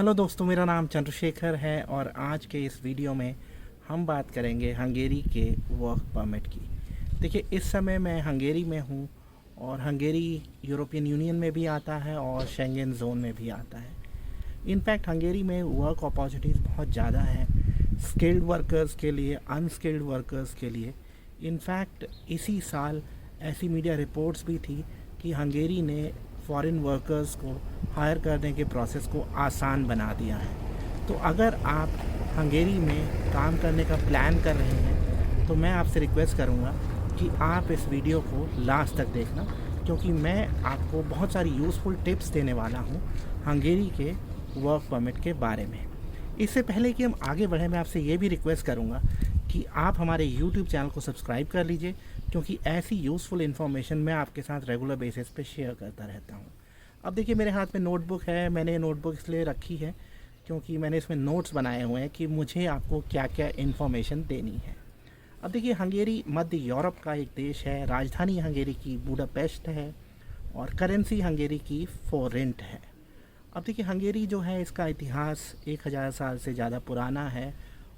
Hello दोस्तों, मेरा नाम चंद्रशेखर है और आज के इस वीडियो में हम बात करेंगे हंगेरी के वर्क परमिट की। देखिए, इस समय मैं हंगेरी में हूँ और हंगेरी यूरोपियन यूनियन में भी आता है और शेंगन जोन में भी आता है। इनफैक्ट हंगेरी में वर्क अपॉर्चुनिटीज़ बहुत ज़्यादा हैं, स्किल्ड वर्कर्स के लिए, अनस्किल्ड वर्कर्स के लिए। इनफैक्ट इसी साल ऐसी मीडिया रिपोर्ट्स भी थी कि हंगेरी ने फॉरेन वर्कर्स को हायर करने के प्रोसेस को आसान बना दिया है। तो अगर आप हंगेरी में काम करने का प्लान कर रहे हैं तो मैं आपसे रिक्वेस्ट करूंगा कि आप इस वीडियो को लास्ट तक देखना, क्योंकि मैं आपको बहुत सारी यूज़फुल टिप्स देने वाला हूं हंगेरी के वर्क परमिट के बारे में। इससे पहले कि हम आगे बढ़ें, मैं आपसे ये भी रिक्वेस्ट करूंगा कि आप हमारे YouTube चैनल को सब्सक्राइब कर लीजिए, क्योंकि ऐसी यूज़फुल इन्फॉर्मेशन मैं आपके साथ रेगुलर बेसिस पे शेयर करता रहता हूँ। अब देखिए, मेरे हाथ में नोटबुक है। मैंने नोटबुक इसलिए रखी है क्योंकि मैंने इसमें नोट्स बनाए हुए हैं कि मुझे आपको क्या क्या इन्फॉर्मेशन देनी है। अब देखिए, हंगेरी मध्य यूरोप का एक देश है। राजधानी हंगेरी की बुडापेस्ट है और करेंसी हंगेरी की फोरेंट है। अब देखिए, हंगेरी जो है, इसका इतिहास 1000 साल से ज़्यादा पुराना है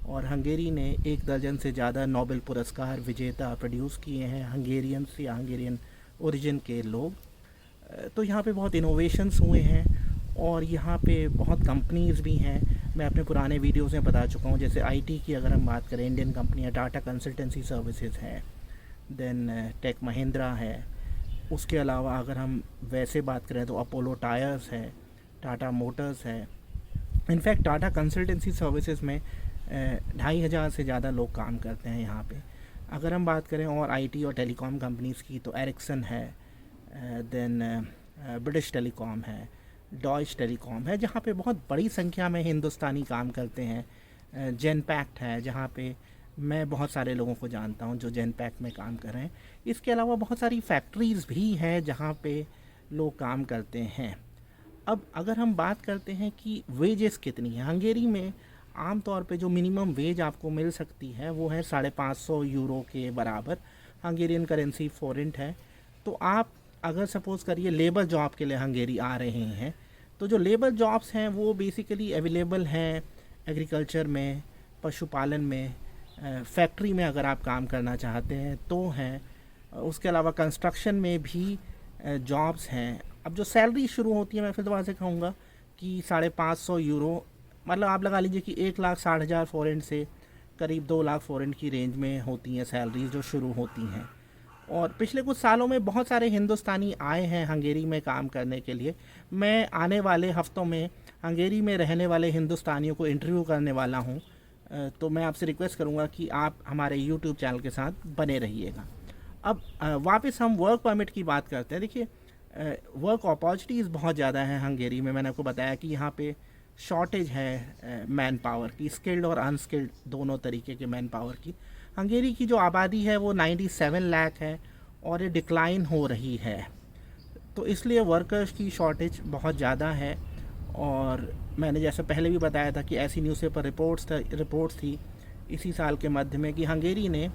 और हंगेरी ने 1 दर्जन से ज़्यादा नोबेल पुरस्कार विजेता प्रोड्यूस किए हैं, हंगेरियंस या हंगेरियन ओरिजिन के लोग। तो यहाँ पे बहुत इनोवेशंस हुए हैं और यहाँ पे बहुत कंपनीज़ भी हैं। मैं अपने पुराने वीडियोस में बता चुका हूँ। जैसे आईटी की अगर हम बात करें, इंडियन कंपनियाँ टाटा कंसल्टेंसी सर्विसेज है, देन टेक महिंद्रा है। उसके अलावा अगर हम वैसे बात करें तो अपोलो टायर्स है, टाटा मोटर्स है। इनफैक्ट टाटा कंसल्टेंसी सर्विसेज में 2500 से ज़्यादा लोग काम करते हैं यहाँ पे। अगर हम बात करें और आईटी और टेलीकॉम कंपनीज़ की तो एरिक्सन है, देन ब्रिटिश टेलीकॉम है, डॉयच टेलीकॉम है, जहाँ पे बहुत बड़ी संख्या में हिंदुस्तानी काम करते हैं। जेनपैक्ट है, जहाँ पे मैं बहुत सारे लोगों को जानता हूँ जो जेनपैक्ट में काम कर रहे हैं। इसके अलावा बहुत सारी फैक्ट्रीज़ भी हैं जहाँ पे लोग काम करते हैं। अब अगर हम बात करते हैं कि वेजेस कितनी है हंगेरी में, आमतौर पे जो मिनिमम वेज आपको मिल सकती है वो है 550 यूरो के बराबर। हंगेरियन करेंसी फोरेंट है। तो आप अगर सपोज़ करिए लेबर जॉब के लिए हंगेरी आ रहे हैं, तो जो लेबर जॉब्स हैं वो बेसिकली अवेलेबल हैं एग्रीकल्चर में, पशुपालन में, फैक्ट्री में अगर आप काम करना चाहते हैं तो हैं। उसके अलावा कंस्ट्रक्शन में भी जॉब्स हैं। अब जो सैलरी शुरू होती है, मैं फिर दोबारा से कहूँगा कि 550 यूरो, मतलब आप लगा लीजिए कि 1,60,000 फोरेंट से करीब 2 लाख फोरेंट की रेंज में होती हैं सैलरीज जो शुरू होती हैं। और पिछले कुछ सालों में बहुत सारे हिंदुस्तानी आए हैं हंगेरी में काम करने के लिए। मैं आने वाले हफ्तों में हंगेरी में रहने वाले हिंदुस्तानियों को इंटरव्यू करने वाला हूं। तो मैं आपसे रिक्वेस्ट करूंगा कि आप हमारे यूट्यूब चैनल के साथ बने रहिएगा। अब वापस हम वर्क परमिट की बात करते हैं। देखिए, वर्क अपॉर्चुनिटीज़ बहुत ज़्यादा हैं हंगेरी में। मैंने आपको बताया कि यहाँ पे शॉर्टेज है मैन पावर की, स्किल्ड और अनस्किल्ड दोनों तरीके के मैन पावर की। हंगेरी की जो आबादी है वो 97 लाख है और ये डिक्लाइन हो रही है, तो इसलिए वर्कर्स की शॉर्टेज बहुत ज़्यादा है। और मैंने जैसे पहले भी बताया था कि ऐसी न्यूज़पेपर रिपोर्ट्स थी इसी साल के मध्य में कि हंगेरी ने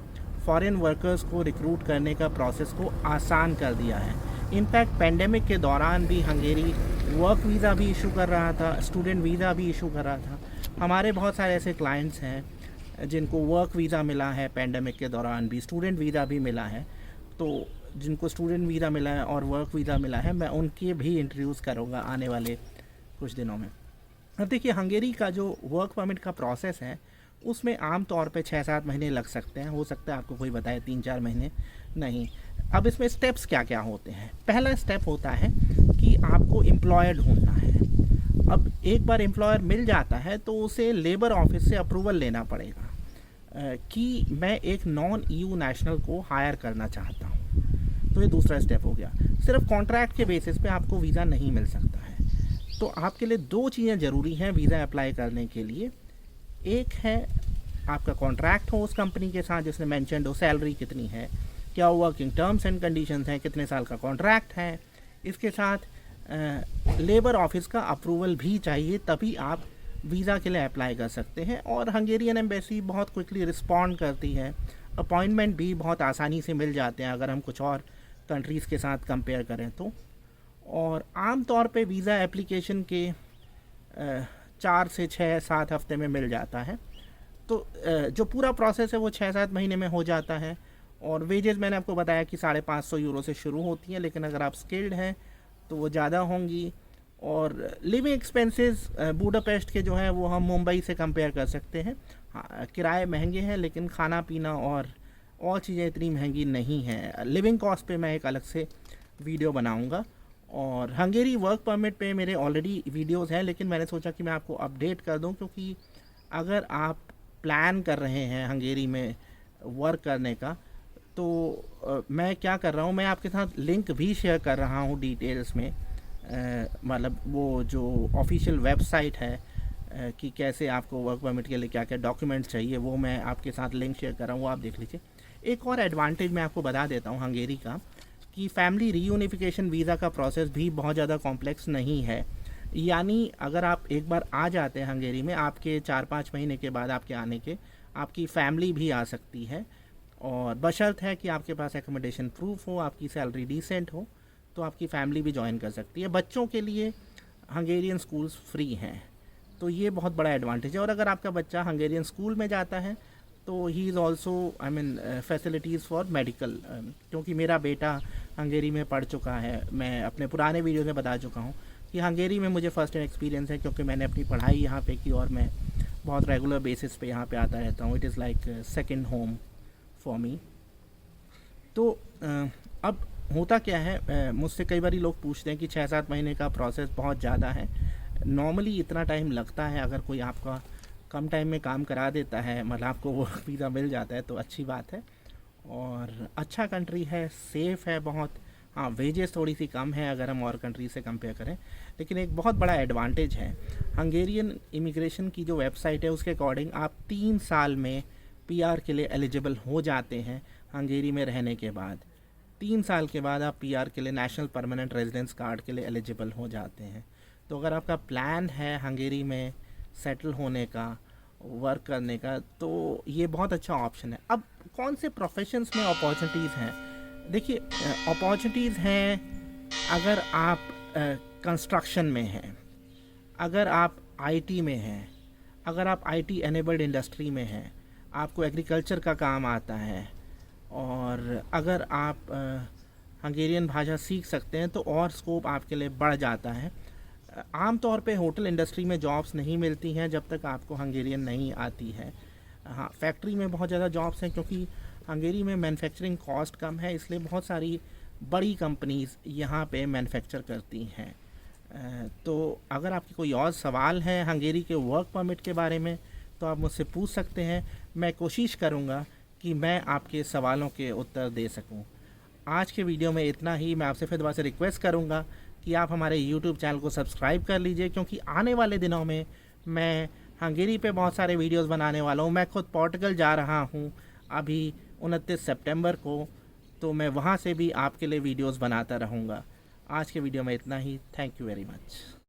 फॉरेन वर्कर्स को रिक्रूट करने का प्रोसेस को आसान कर दिया है। इनफैक्ट पेंडेमिक के दौरान भी हंगेरी वर्क वीज़ा भी इशू कर रहा था, स्टूडेंट वीज़ा भी इशू कर रहा था। हमारे बहुत सारे ऐसे क्लाइंट्स हैं जिनको वर्क वीज़ा मिला है पेंडेमिक के दौरान भी, स्टूडेंट वीज़ा भी मिला है। तो जिनको स्टूडेंट वीज़ा मिला है और वर्क वीज़ा मिला है, मैं उनके भी इंटरव्यूज़ करूँगा आने वाले कुछ दिनों में। अब देखिए, हंगेरी का जो वर्क परमिट का प्रोसेस है उसमें आम तौर पे 6-7 महीने लग सकते हैं। हो सकता है आपको कोई बताए 3-4 महीने नहीं। अब इसमें स्टेप्स क्या क्या होते हैं। पहला स्टेप होता है कि आपको एम्प्लॉयर ढूंढना है। अब एक बार एम्प्लॉयर मिल जाता है तो उसे लेबर ऑफिस से अप्रूवल लेना पड़ेगा कि मैं एक नॉन ईयू नेशनल को हायर करना चाहता हूँ। तो ये दूसरा स्टेप हो गया। सिर्फ कॉन्ट्रैक्ट के बेसिस पे आपको वीज़ा नहीं मिल सकता है। तो आपके लिए 2 चीज़ें ज़रूरी हैं वीज़ा अप्लाई करने के लिए। एक है आपका कॉन्ट्रैक्ट हो उस कंपनी के साथ जिसने मेंशन्ड हो, सैलरी कितनी है, क्या वर्किंग टर्म्स एंड कंडीशंस हैं, कितने साल का कॉन्ट्रैक्ट है। इसके साथ लेबर ऑफिस का अप्रूवल भी चाहिए, तभी आप वीज़ा के लिए अप्लाई कर सकते हैं। और हंगेरियन एम्बेसी बहुत क्विकली रिस्पॉन्ड करती है, अपॉइंटमेंट भी बहुत आसानी से मिल जाते हैं अगर हम कुछ और कंट्रीज़ के साथ कंपेयर करें तो। और आम तौर पे वीज़ा एप्लीकेशन के 4 से 6-7 हफ्ते में मिल जाता है। तो जो पूरा प्रोसेस है वो 6-7 महीने में हो जाता है। और वेजेस मैंने आपको बताया कि 550 यूरो से शुरू होती हैं, लेकिन अगर आप स्किल्ड हैं तो वो ज़्यादा होंगी। और लिविंग एक्सपेंसेस बुडापेस्ट के जो हैं वो हम मुंबई से कंपेयर कर सकते हैं। हाँ, किराए महंगे हैं, लेकिन खाना पीना और चीज़ें इतनी महंगी नहीं हैं। लिविंग कॉस्ट पे मैं एक अलग से वीडियो बनाऊंगा। और हंगेरी वर्क परमिट पे मेरे ऑलरेडी वीडियोस हैं, लेकिन मैंने सोचा कि मैं आपको अपडेट कर दूं, क्योंकि अगर आप प्लान कर रहे हैं हंगेरी में वर्क करने का, तो मैं क्या कर रहा हूँ, मैं आपके साथ लिंक भी शेयर कर रहा हूँ डिटेल्स में। मतलब वो जो ऑफिशियल वेबसाइट है कि कैसे आपको वर्क परमिट के लिए क्या क्या डॉक्यूमेंट्स चाहिए, वो मैं आपके साथ लिंक शेयर कर रहा हूँ, वो आप देख लीजिए। एक और एडवांटेज मैं आपको बता देता हूँ हंगेरी का, कि फैमिली रीयूनिफिकेशन वीज़ा का प्रोसेस भी बहुत ज़्यादा कॉम्प्लेक्स नहीं है। यानी अगर आप एक बार आ जाते हैं हंगेरी में, आपके 4-5 महीने के बाद आपके आने के आपकी फैमिली भी आ सकती है। और बशर्त है कि आपके पास एकोमोडेशन प्रूफ हो, आपकी सैलरी डिसेंट हो, तो आपकी फैमिली भी ज्वाइन कर सकती है। बच्चों के लिए हंगेरियन स्कूल्स फ्री हैं, तो ये बहुत बड़ा एडवांटेज है। और अगर आपका बच्चा हंगेरियन स्कूल में जाता है तो he is also facilities for medical, क्योंकि मेरा बेटा हंगेरी में पढ़ चुका है। मैं अपने पुराने वीडियो में बता चुका हूँ कि हंगेरी में मुझे फ़र्स्ट हैंड एक्सपीरियंस है, क्योंकि मैंने अपनी पढ़ाई यहाँ पे की और मैं बहुत रेगुलर बेसिस पे यहाँ पे आता रहता हूँ। It is like second home for me. तो अब होता क्या है, मुझसे कई बार लोग पूछते हैं कि 6-7 महीने का प्रोसेस बहुत ज़्यादा है। नॉर्मली इतना टाइम लगता है, अगर कोई आपका कम टाइम में काम करा देता है, मतलब आपको वो वीज़ा मिल जाता है, तो अच्छी बात है। और अच्छा कंट्री है, सेफ़ है बहुत। हाँ, वेजेस थोड़ी सी कम है अगर हम और कंट्री से कंपेयर करें, लेकिन एक बहुत बड़ा एडवांटेज है हंगेरियन इमिग्रेशन की जो वेबसाइट है उसके अकॉर्डिंग आप 3 साल में पीआर के लिए एलिजिबल हो जाते हैं। हंगेरी में रहने के बाद 3 साल के बाद आप पीआर के लिए, नेशनल परमानेंट रेजिडेंस कार्ड के लिए एलिजिबल हो जाते हैं। तो अगर आपका प्लान है हंगेरी में सेटल होने का, वर्क करने का, तो ये बहुत अच्छा ऑप्शन है। अब कौन से प्रोफेशंस में अपॉर्चुनिटीज़ हैं? देखिए, अपॉर्चुनिटीज़ हैं अगर आप कंस्ट्रक्शन में हैं, अगर आप आईटी में हैं, अगर आप आईटी एनेबल्ड इंडस्ट्री में हैं, आपको एग्रीकल्चर का काम आता है, और अगर आप हंगेरियन भाषा सीख सकते हैं तो और स्कोप आपके लिए बढ़ जाता है। आम तौर पे होटल इंडस्ट्री में जॉब्स नहीं मिलती हैं जब तक आपको हंगेरियन नहीं आती है। हाँ, फैक्ट्री में बहुत ज़्यादा जॉब्स हैं, क्योंकि हंगेरी में मैन्युफैक्चरिंग कॉस्ट कम है, इसलिए बहुत सारी बड़ी कंपनीज़ यहाँ पे मैन्युफैक्चर करती हैं। तो अगर आपकी कोई और सवाल है हंगेरी के वर्क परमिट के बारे में, तो आप मुझसे पूछ सकते हैं। मैं कोशिश करूँगा कि मैं आपके सवालों के उत्तर दे सकूँ। आज के वीडियो में इतना ही। मैं आपसे फिर दोबारा से रिक्वेस्ट करूँगा कि आप हमारे YouTube चैनल को सब्सक्राइब कर लीजिए, क्योंकि आने वाले दिनों में मैं हंगेरी पे बहुत सारे वीडियोस बनाने वाला हूँ। मैं खुद पोर्टुगल जा रहा हूँ अभी 29 सितंबर को, तो मैं वहाँ से भी आपके लिए वीडियोस बनाता रहूँगा। आज के वीडियो में इतना ही। Thank you very much.